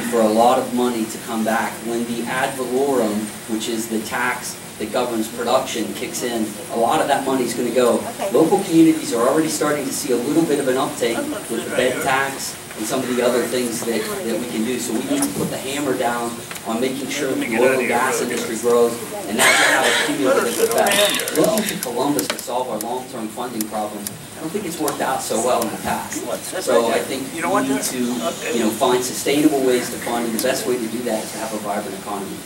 for a lot of money to come back. When the ad valorem, which is the tax that governs production, kicks in, a lot of that money is going to go. Local communities are already starting to see a little bit of an uptake with the bed tax and some of the other things that we can do. So we need to put the hammer down on making sure that the oil and gas industry grows, and that will have a cumulative effect. Looking to Columbus to solve our long-term funding problems, I don't think it's worked out so well in the past. So I think we need to find sustainable ways to fund, and the best way to do that is to have a vibrant economy.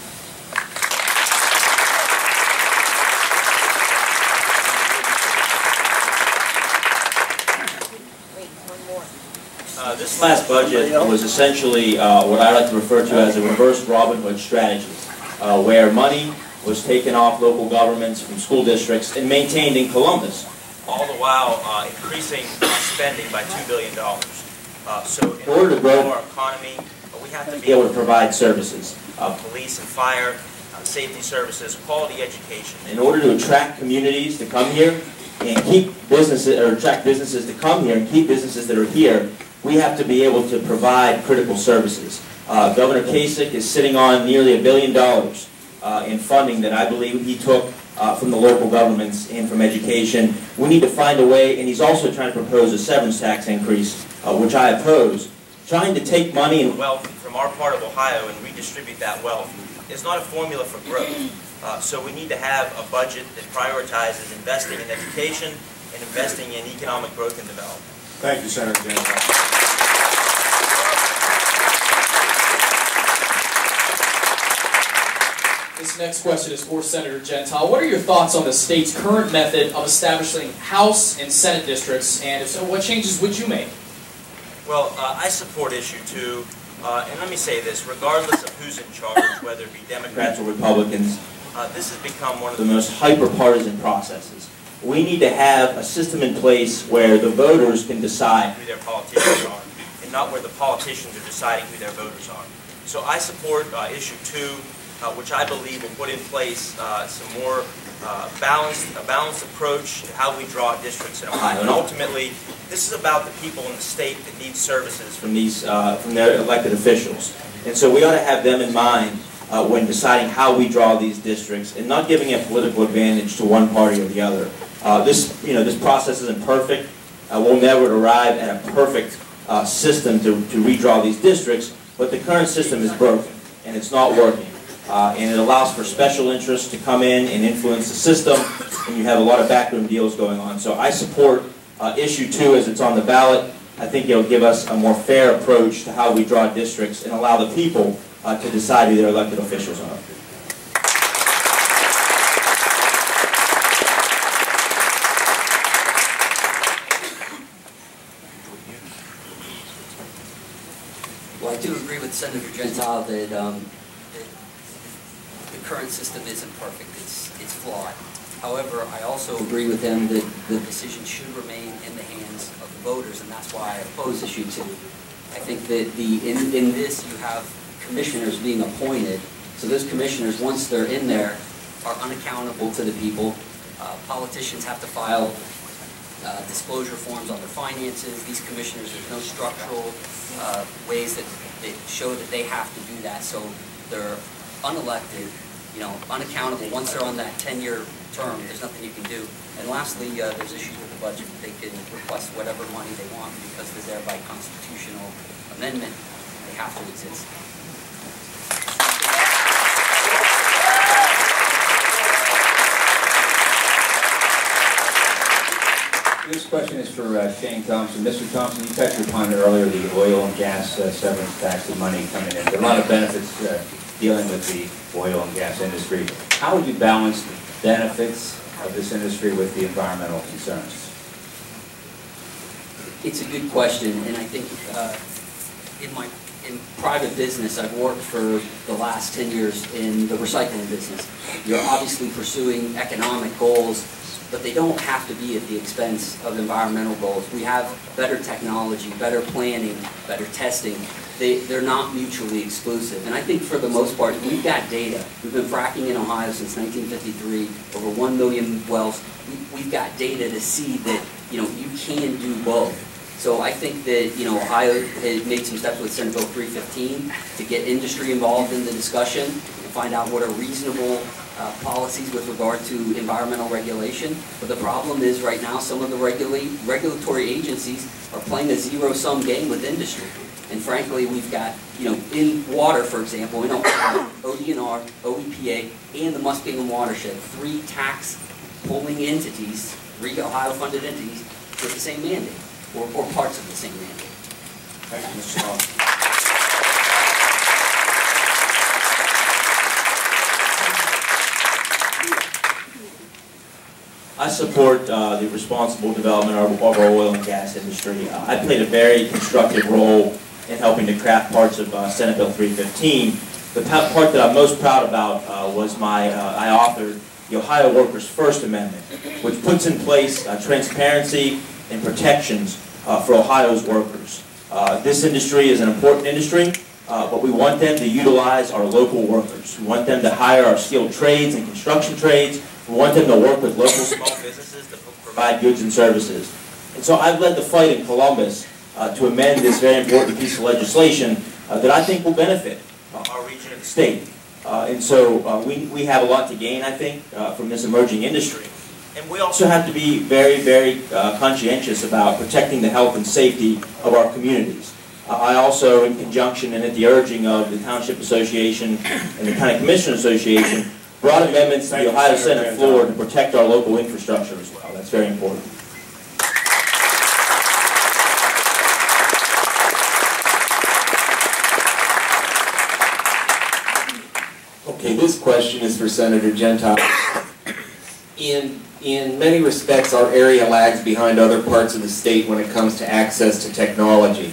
This last budget was essentially what I like to refer to as a reverse Robin Hood strategy, where money was taken off local governments from school districts and maintained in Columbus, all the while increasing spending by $2 billion. So in order to grow our economy, we have to be able to provide services, police and fire, safety services, quality education. In order to attract communities to come here and keep businesses, or attract businesses to come here and keep businesses that are here, we have to be able to provide critical services. Governor Kasich is sitting on nearly $1 billion in funding that I believe he took from the local governments and from education. We need to find a way, and he's also trying to propose a severance tax increase, which I oppose. Trying to take money and wealth from our part of Ohio and redistribute that wealth is not a formula for growth. So we need to have a budget that prioritizes investing in education and investing in economic growth and development. Thank you, Senator Gentile. This next question is for Senator Gentile. What are your thoughts on the state's current method of establishing House and Senate districts, and if so, what changes would you make? Well, I support issue 2, and let me say this, regardless of who's in charge, whether it be Democrats or Republicans, this has become one of the most hyper-partisan processes. We need to have a system in place where the voters can decide who their politicians are, and not where the politicians are deciding who their voters are. So I support issue 2, which I believe will put in place some more balanced approach to how we draw districts in Ohio. And ultimately, this is about the people in the state that need services from their elected officials. And so we ought to have them in mind when deciding how we draw these districts, and not giving a political advantage to one party or the other. This process isn't perfect. We'll never arrive at a perfect system to redraw these districts, but the current system is broken, and it's not working. And it allows for special interests to come in and influence the system, and you have a lot of backroom deals going on. So I support issue 2 as it's on the ballot. I think it'll give us a more fair approach to how we draw districts and allow the people to decide who their elected officials are. Well, I do agree with Senator Gentile that the current system isn't perfect. It's flawed. However, I also agree with him that the decision should remain in the hands of the voters, and that's why I oppose issue 2. I think that in this you have commissioners being appointed, so those commissioners, once they're in there, are unaccountable to the people. Politicians have to file disclosure forms on their finances. These commissioners, there's no structural ways that show that they have to do that, so they're unelected, unaccountable. Once they're on that 10-year term, there's nothing you can do. And lastly, there's issues with the budget. They can request whatever money they want because they're there by constitutional amendment. They have to exist. This question is for Shane Thompson. Mr. Thompson, you touched upon it earlier, the oil and gas severance tax, the money coming in. There are a lot of benefits dealing with the oil and gas industry. How would you balance the benefits of this industry with the environmental concerns? It's a good question, and I think in private business, I've worked for the last 10 years in the recycling business. You're obviously pursuing economic goals, but they don't have to be at the expense of environmental goals. We have better technology, better planning, better testing. They're not mutually exclusive. And I think for the most part, we've got data. We've been fracking in Ohio since 1953, over 1 million wells. We've got data to see that you can do both. So I think that, Ohio has made some steps with Senate Bill 315 to get industry involved in the discussion and find out what are reasonable policies with regard to environmental regulation. But the problem is right now some of the regulatory agencies are playing a zero-sum game with industry. And frankly, we've got, in water, for example, in Ohio, ODNR, OEPA, and the Muskegon Watershed, 3 tax pooling entities, 3 Ohio-funded entities with the same mandate, or parts of the same mandate. Thank you, Mr. Long. I support the responsible development of our oil and gas industry. I played a very constructive role in helping to craft parts of Senate Bill 315. The part that I'm most proud about was I authored the Ohio Workers' First Amendment, which puts in place transparency and protections for Ohio's workers. This industry is an important industry, but we want them to utilize our local workers. We want them to hire our skilled trades and construction trades. We want them to work with local small businesses to provide goods and services. And so I've led the fight in Columbus to amend this very important piece of legislation that I think will benefit our region of the state. And so we have a lot to gain, I think, from this emerging industry. And we also have to be very, very conscientious about protecting the health and safety of our communities. I also, in conjunction and at the urging of the Township Association and the County Commissioner Association, brought amendments to the Ohio Senate floor to protect our local infrastructure as well. That's very important. Okay, this question is for Senator Gentile. In many respects, our area lags behind other parts of the state when it comes to access to technology.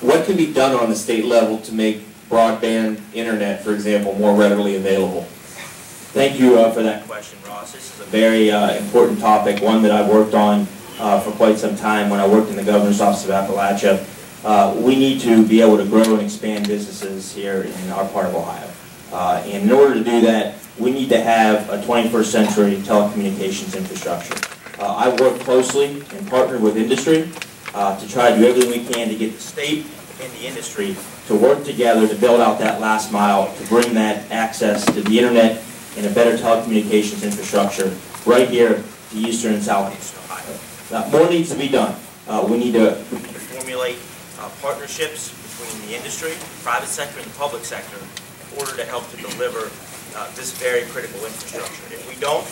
What can be done on the state level to make broadband internet, for example, more readily available? Thank you for that question, Ross. This is a very important topic, one that I've worked on for quite some time when I worked in the Governor's Office of Appalachia. We need to be able to grow and expand businesses here in our part of Ohio. And in order to do that, we need to have a 21st century telecommunications infrastructure. I work closely and partner with industry to try to do everything we can to get the state and the industry to work together to build out that last mile, to bring that access to the internet and a better telecommunications infrastructure right here to eastern and southeastern Ohio. More needs to be done. We need to formulate partnerships between the industry, the private sector, and the public sector in order to help to deliver this very critical infrastructure. If we don't,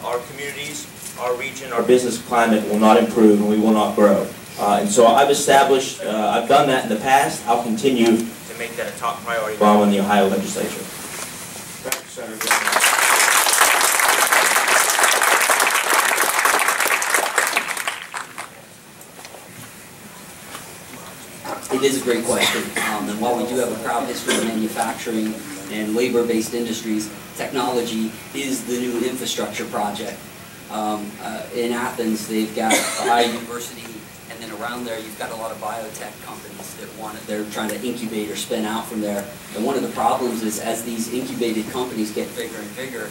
our communities, our region, our business climate will not improve and we will not grow. And so I've done that in the past. I'll continue to make that a top priority while in the Ohio legislature. Thank you, Senator. It is a great question, and while we do have a proud history of manufacturing and labor-based industries, technology is the new infrastructure project. In Athens, they've got Ohio University, and then around there you've got a lot of biotech companies that they're trying to incubate or spin out from there. And one of the problems is as these incubated companies get bigger and bigger,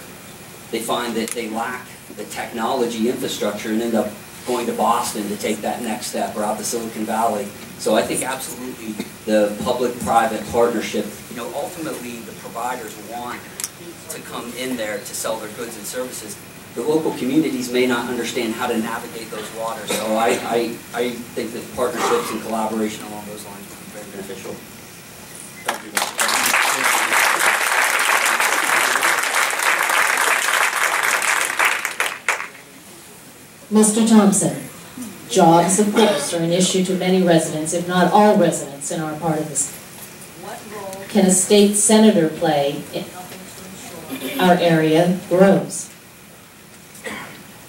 they find that they lack the technology infrastructure and end up going to Boston to take that next step, or out to Silicon Valley. So I think absolutely the public-private partnership, ultimately the providers want to come in there to sell their goods and services. The local communities may not understand how to navigate those waters. So I think that partnerships and collaboration along those lines would be very beneficial. Thank you, Mr. Mr. Thompson, jobs, of course, are an issue to many residents, if not all residents in our part of the state. What role can a state senator play in helping to ensure our area grows?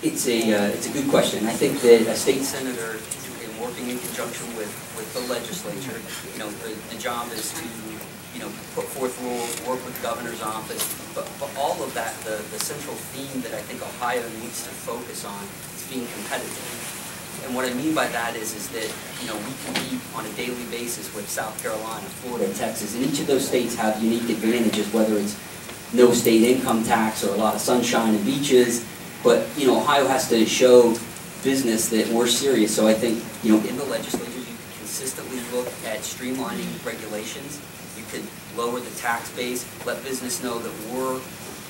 It's a good question. I think that a state senator, in working in conjunction with the legislature, the job is to put forth rules, work with the governor's office, but all of that, the central theme that I think Ohio needs to focus on is being competitive. And what I mean by that is that we compete on a daily basis with South Carolina, Florida, Texas, and each of those states have unique advantages, whether it's no state income tax or a lot of sunshine and beaches. But Ohio has to show business that we're serious. So I think in the legislature, consistently look at streamlining regulations. You could lower the tax base, let business know that we're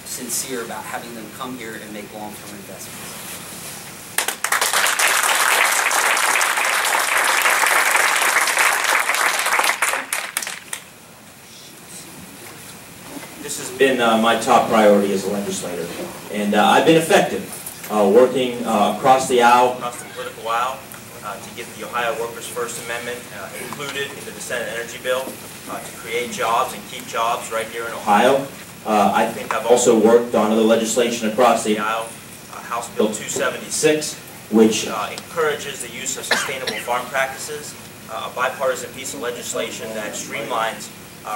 sincere about having them come here and make long-term investments. This has been my top priority as a legislator, and I've been effective working across the aisle, across the political aisle, to get the Ohio Workers' First Amendment included into the Senate Energy Bill, to create jobs and keep jobs right here in Ohio. I think I've also worked on other legislation across the aisle, House Bill 276, which encourages the use of sustainable farm practices, a bipartisan piece of legislation that streamlines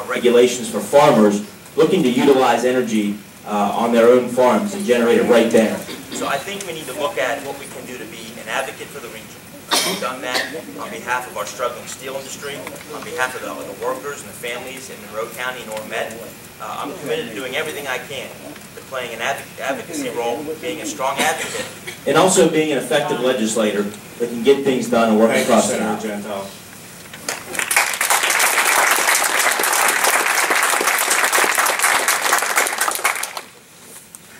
regulations for farmers looking to utilize energy on their own farms and generate it right there. So I think we need to look at what we can do to be an advocate for the region. We've done that on behalf of our struggling steel industry, on behalf of the workers and the families in Monroe County and Ormet. I'm committed to doing everything I can, to playing an advocacy role, being a strong advocate, and also being an effective legislator that can get things done and work across the aisle. Gentile.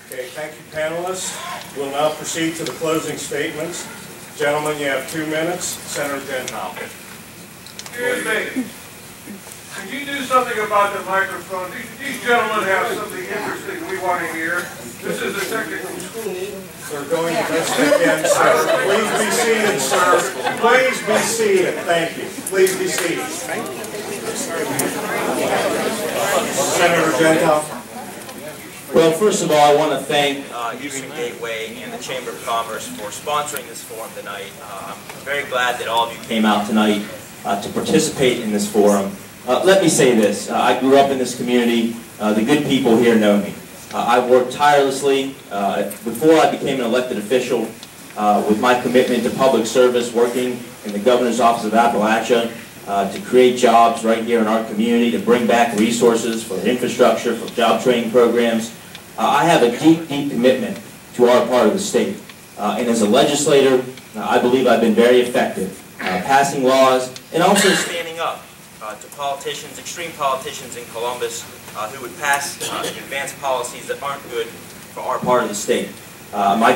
Okay, thank you, panelists. We'll now proceed to the closing statements. Gentlemen, you have 2 minutes. Senator Gentile. Excuse me. Can you do something about the microphone? These gentlemen have something interesting we want to hear. This is a technical school. We're going to best again, sir. Please be seated, sir. Please be seated. Thank you. Please be seated. Senator Gentile. Well, first of all, I want to thank Houston Gateway and the Chamber of Commerce for sponsoring this forum tonight. I'm very glad that all of you came out tonight to participate in this forum. Let me say this. I grew up in this community. The good people here know me. I've worked tirelessly before I became an elected official with my commitment to public service, working in the Governor's Office of Appalachia to create jobs right here in our community, to bring back resources for infrastructure, for job training programs. I have a deep, deep commitment to our part of the state. And as a legislator, I believe I've been very effective passing laws and also standing up to politicians, extreme politicians in Columbus who would pass and advance policies that aren't good for our part of the state. My